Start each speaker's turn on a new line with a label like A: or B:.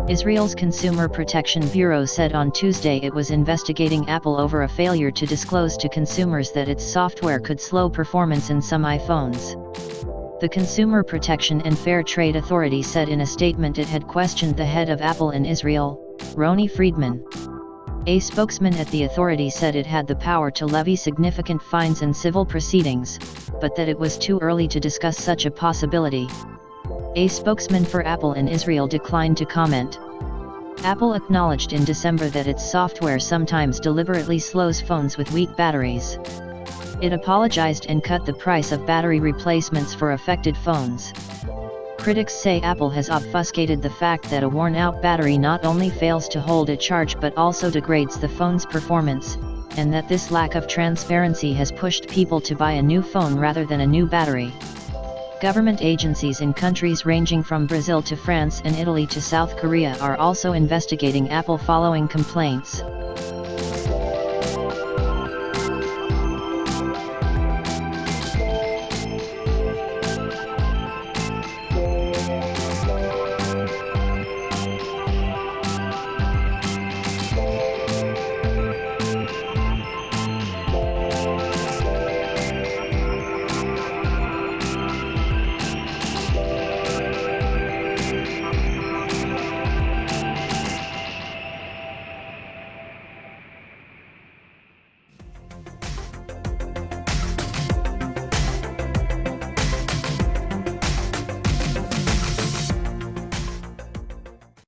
A: Israel's Consumer Protection Bureau said on Tuesday it was investigating Apple over a failure to disclose to consumers that its software could slow performance in some iPhones. The Consumer Protection and Fair Trade Authority said in a statement it had questioned the head of Apple in Israel, Roni Friedman. A spokesman at the authority said it had the power to levy significant fines in civil proceedings, but that it was too early to discuss such a possibility. A spokesman for Apple in Israel declined to comment. Apple acknowledged in December that its software sometimes deliberately slows phones with weak batteries. It apologized and cut the price of battery replacements for affected phones. Critics say Apple has obfuscated the fact that a worn-out battery not only fails to hold a charge but also degrades the phone's performance, and that this lack of transparency has pushed people to buy a new phone rather than a new battery. Government agencies in countries ranging from Brazil to France and Italy to South Korea are also investigating Apple following complaints.